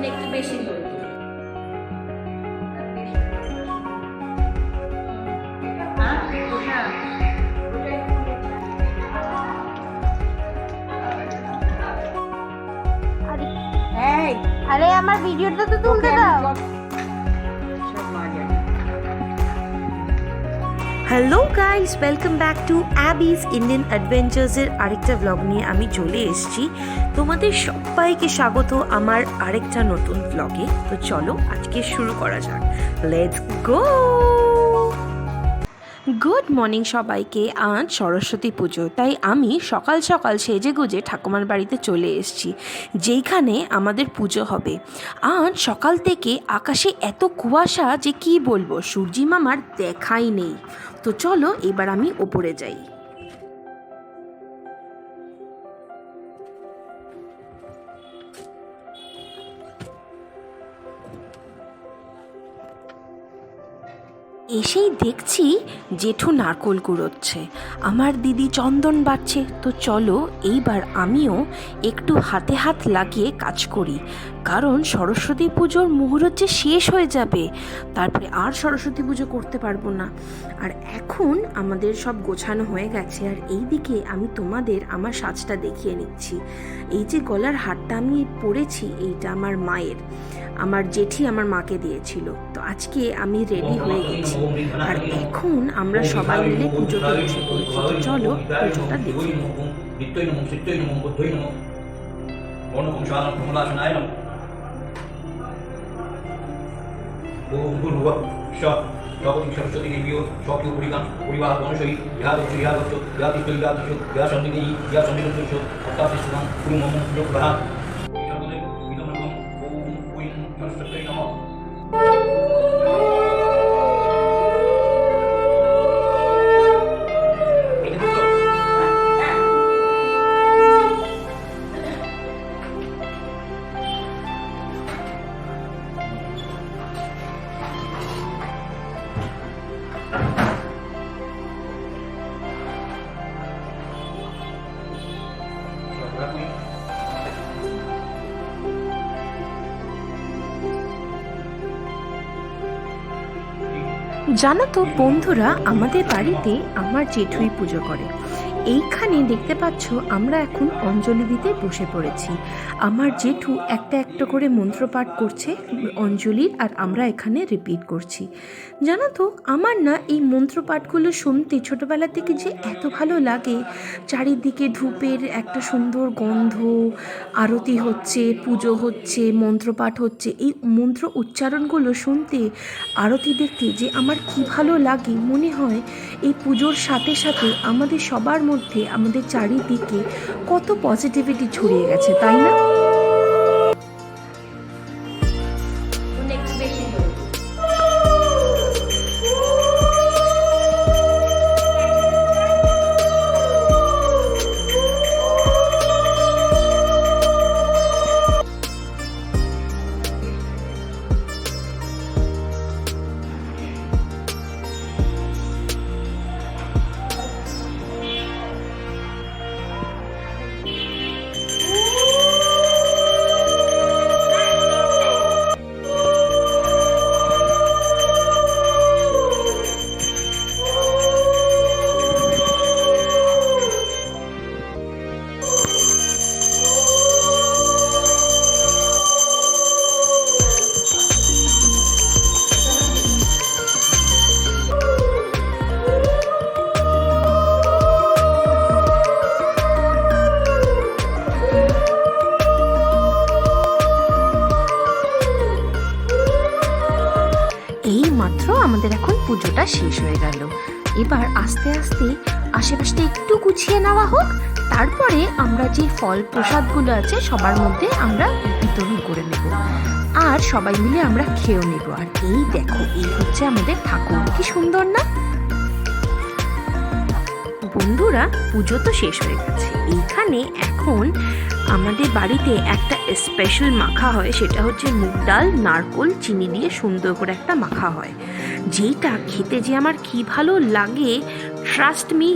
একটু বেশি লোক আরে আমার ভিডিওটা তো তুলতে দাও। Hello guys, welcome back to Abby's Indian অ্যাডভেঞ্চার্সের আরেকটা ব্লগ নিয়ে আমি চলে এসেছি। তোমাদের সবাইকে স্বাগত আমার আরেকটা নতুন ব্লগে। তো চলো আজকে শুরু করা যাক, লেটস গো। গুড মর্নিং সবাইকে। আজ সরস্বতী পুজো, তাই আমি সকাল সকাল সেজে গুজে ঠাকুমার বাড়িতে চলে এসেছি, যেইখানে আমাদের পুজো হবে। আজ সকাল থেকে আকাশে এত কুয়াশা যে কি বলবো, সূর্যি মামার দেখাই নেই। তো চলো এবার আমি ওপরে যাই। এসেই দেখছি জেঠু নারকোল কুড়োচ্ছে, আমার দিদি চন্দন বাটছে। তো চলো এইবার আমিও একটু হাতে হাত লাগিয়ে কাজ করি, কারণ সরস্বতী পুজোর মুহূর্ত যে শেষ হয়ে যাবে, তারপরে আর সরস্বতী পুজো করতে পারবো না। আর এখন আমাদের সব গোছানো হয়ে গেছে, আর এই দিকে আমি তোমাদের আমার সাজটা দেখিয়ে নিচ্ছি। এই যে গলার হারটা আমি পরেছি, এইটা আমার মায়ের, আমার জেঠি আমার মাকে দিয়েছিল। তো আজকে আমি রেডি হয়ে গেছি, আর এখন আমরা সবাই মিলে পুজোতে বসে পড়েছি। তো চলো পুজোটা দেখি। সরস্বতী দেবীও স্বকীয় পরিগান পরিবার গণসই ইহা দক্ষ ইহা দক্ষ ইহা তিষ্ঠ ইহা দক্ষ ইহা সন্দিনী ইহা সন্দিগ্ধ অর্থাৎ সুতরাং গুরু মোহাম্মদ প্রধান জানো তো বন্ধুরা, আমাদের বাড়িতে আমার জেঠুই পুজো করে। এইখানে দেখতে পাচ্ছ আমরা এখন অঞ্জলি দিতে বসে পড়েছি। আমার জেঠু একটা একটা করে মন্ত্র পাঠ করছে অঞ্জলির, আর আমরা এখানে রিপিট করছি। জানো তো আমার না এই মন্ত্র পাঠগুলো শুনতে ছোটোবেলা থেকে যে এত ভালো লাগে। চারিদিকে ধূপের একটা সুন্দর গন্ধ, আরতি হচ্ছে, পুজো হচ্ছে, মন্ত্রপাঠ হচ্ছে। এই মন্ত্র উচ্চারণগুলো শুনতে, আরতি দেখতে যে আমার কি ভালো লাগে। মনে হয় এই পুজোর সাথে সাথে আমাদের সবার মধ্যে, আমাদের চারিদিকে কত পজিটিভিটি ছড়িয়ে গেছে, তাই না? একটু বেশি লোক আমাদের এখন পুজোটা শেষ হয়ে গেল। এবার আস্তে আস্তে আশেপাশটা একটু গুছিয়ে নেওয়া হোক, তারপরে আমরা যে ফল প্রসাদগুলো আছে সবার মধ্যে আমরা বিতরণ করে নেব, আর সবাই মিলে আমরা খেয়েও নেব। আর এই দেখো, এই হচ্ছে আমাদের ঠাকুর, কি সুন্দর না বন্ধুরা? পুজো তো শেষ হয়ে গেছে। এইখানে এখন আমাদের বাড়িতে একটা স্পেশাল মাখা হয়, সেটা হচ্ছে মুগ ডাল, নারকোল, চিনি দিয়ে সুন্দর করে একটা মাখা হয়। যেটা খেতে যে আমার কি ভালো লাগে, ট্রাস্ট মি,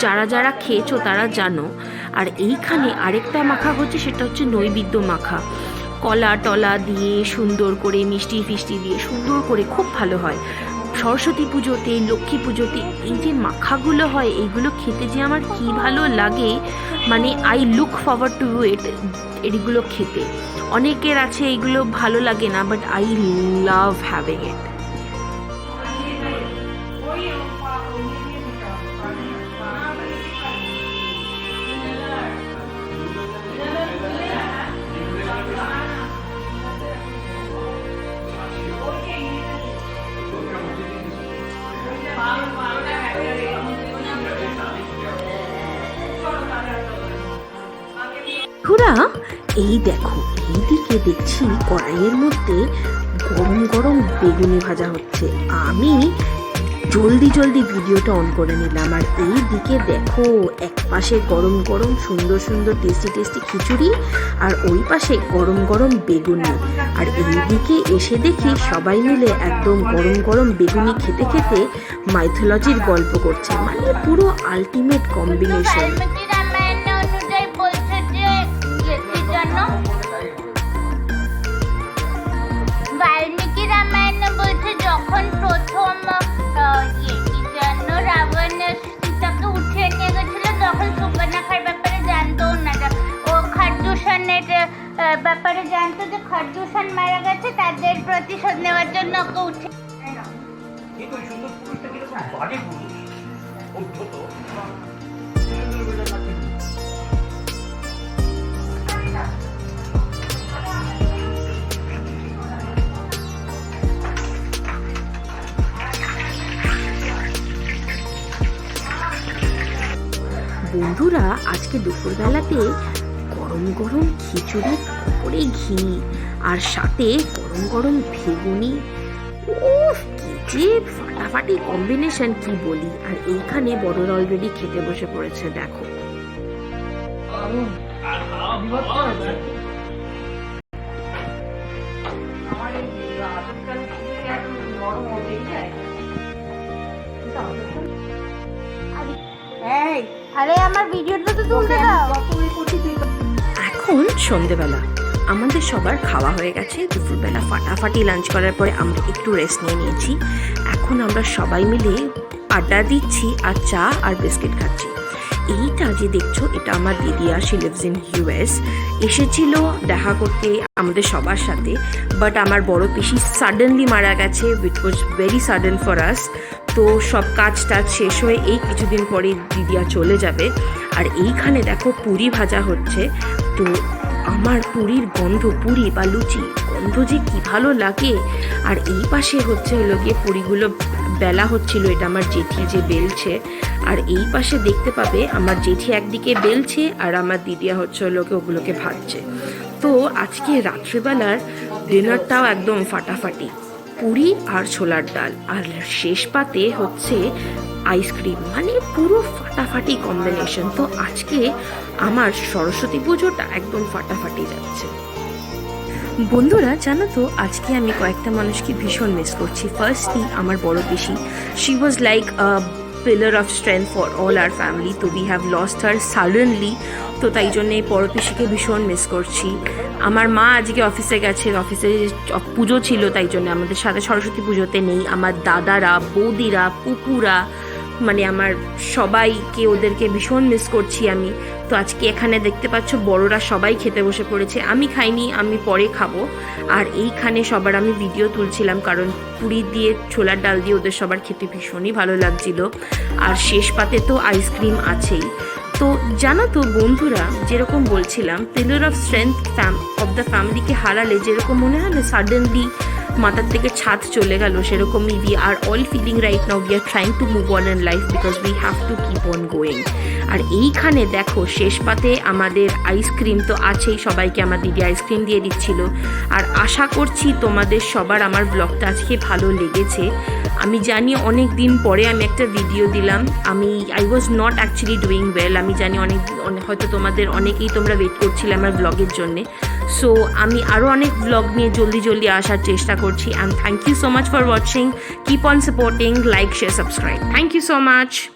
যারা যারা খেয়েছো তারা জানো। আর এইখানে আরেকটা মাখা হচ্ছে, সেটা হচ্ছে নৈবেদ্য মাখা, কলা টলা দিয়ে সুন্দর করে, মিষ্টি ফিষ্টি দিয়ে সুন্দর করে, খুব ভালো হয়। সরস্বতী পুজোতে, লক্ষ্মী পুজোতে এই যে মাখাগুলো হয়, এইগুলো খেতে যে আমার কি ভালো লাগে, মানে আই লুক ফরওয়ার্ড টু ইট এগুলো খেতে। অনেকের আছে এইগুলো ভালো লাগে না, বাট আই লাভ হ্যাভিং ইট। বন্ধুরা এই দেখো, এইদিকে দেখছি কড়াইয়ের মধ্যে গরম গরম বেগুনি ভাজা হচ্ছে। আমি জলদি জলদি ভিডিওটা অন করে নিলাম। আর এই দিকে দেখো, এক পাশে গরম গরম সুন্দর সুন্দর টেস্টি টেস্টি খিচুড়ি, আর ওই পাশে গরম গরম বেগুনি। আর এই দিকে এসে দেখি সবাই মিলে একদম গরম গরম বেগুনি খেতে খেতে মাইথোলজির গল্প করছে, মানে পুরো আলটিমেট কম্বিনেশন। বাল্মীকি রামায়ণে বলছে যখন প্রথম রাবণ সীতাকে উঠিয়ে নিয়ে গেছিল, তখন সুবর্ণাখার ব্যাপারে জানতো না, ও খারদূষণের ব্যাপারে জানতো যে খারদূষণ মারা গেছে, তাদের প্রতিশোধ নেওয়ার জন্য ওকে উঠে। বন্ধুরা আজকে দুপুরবেলাতে গরম গরম খিচুড়ির উপরে ঘি, আর সাথে গরম গরম বেগুনি, উফ কি যে ফাটাফাটি কম্বিনেশন, কি বলি। আর এইখানে বড়রা অলরেডি খেতে বসে পড়েছে, দেখো। আরে আমার ভিডিওটা তো তুলতে দাও। এখন সন্ধেবেলা আমাদের সবার খাওয়া হয়ে গেছে। দুপুরবেলা ফাটাফাটি লাঞ্চ করার পরে আমরা একটু রেস্ট নিয়ে নিয়েছি। এখন আমরা সবাই মিলে আড্ডা দিচ্ছি আর চা আর বিস্কিট খাচ্ছি। এইটা যে দেখছো, এটা আমার দিদিয়া, শি লিভস ইন US, এসেছিল দেখা করতে আমাদের সবার সাথে। বাট আমার বড় পিসি সাডেনলি মারা গেছে, which was very sudden for us. তো সব কাজ টাজ শেষ হয়ে এই কিছুদিন পরে দিদিয়া চলে যাবে। আর এইখানে দেখো পুরি ভাজা হচ্ছে। তো আমার পুরীর গন্ধ, পুরি বা লুচি গন্ধ যে কি ভালো লাগে। আর এই পাশে হচ্ছে হলো গিয়ে পুরিগুলো বেলা হচ্ছিল, এটা আমার জেঠি যে বেলছে। আর এই পাশে দেখতে পাবে আমার জেঠি একদিকে বেলছে আর আমার দিদিয়া হচ্ছে হলো গিয়ে ওগুলোকে ভাজছে। তো আজকে রাত্রিবেলার ডিনারটাও একদম ফাটাফাটি, পুরি আর ছোলার ডাল, আর শেষ পাতে হচ্ছে আইসক্রিম, মানে পুরো ফাটাফাটি কম্বিনেশন। তো আজকে আমার সরস্বতী পুজোটা একদম ফাটাফাটি যাচ্ছে। বন্ধুরা জানো তো, আজকে আমি কয়েকটা মানুষকে ভীষণ মিস করছি। ফার্স্টলি আমার বড় পিসি, she was like a pillar of strength for all our family. তো we have lost her suddenly. তো তাই জন্যে বড় পিসিকে ভীষণ মিস করছি। আমার মা আজকে অফিসে গেছে, অফিসে পুজো ছিল, তাই জন্য আমাদের সাথে সরস্বতী পুজোতে নেই। আমার দাদারা, বৌদিরা, পুকুরা, মানে আমার সবাইকে, ওদেরকে ভীষণ মিস করছি আমি। তো আজকে এখানে দেখতে পাচ্ছ বড়রা সবাই খেতে বসে পড়েছে, আমি খাইনি, আমি পরে খাবো। আর এইখানে সবার আমি ভিডিও তুলছিলাম, কারণ পুরি দিয়ে ছোলার ডাল দিয়ে ওদের সবার খেতে ভীষণই ভালো লাগছিল। আর শেষ পাতে তো আইসক্রিম আছেই। তো জানো তো বন্ধুরা, যেরকম বলছিলাম, pillar of strength of the ফ্যামিলিকে হারালে যেরকম মনে হয় না সাডেনলি মাথার থেকে ছাদ চলে গেল, সেরকমই we are all feeling right now. We are trying to move on in life because we have to keep on going. আর এইখানে দেখো শেষ পাতে আমাদের আইসক্রিম তো আছেই, সবাইকে আমার দিদি আইসক্রিম দিয়ে দিচ্ছিল। আর আশা করছি তোমাদের সবার আমার ব্লগটা আজকে ভালো লেগেছে। আমি জানি অনেক দিন পরে আমি একটা ভিডিও দিলাম, I was not actually doing well. আমি জানি অনেক হয়তো তোমাদের অনেকেই তোমরা ওয়েট করছিলে আমার ব্লগের জন্যে। সো আমি আরও অনেক ব্লগ নিয়ে জলদি আসার চেষ্টা করছি। And thank you so much for watching. Keep on supporting, like, share, subscribe. Thank you so much.